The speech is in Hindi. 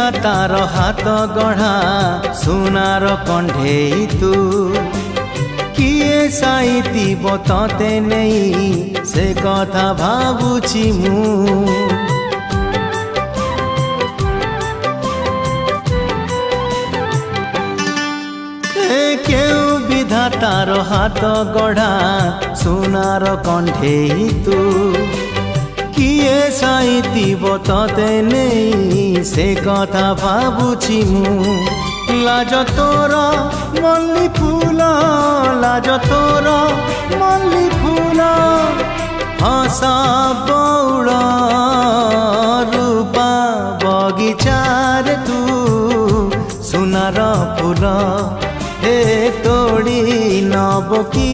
विधातार हाथ गढ़ा सुनार कंढेई तू किए साइती बतते नहीं से कथा भावुची मु क्यों विधातार हाथ गढ़ा सुनार कंढेई तू किए साइती बतते नहीं से कथा भावुची मु लाज तोर मल्ली फूल लाज तोर मल्ली फूल हसा बौड़ रूपा बगीचार तू सुनार फूल हे तोड़ी नब की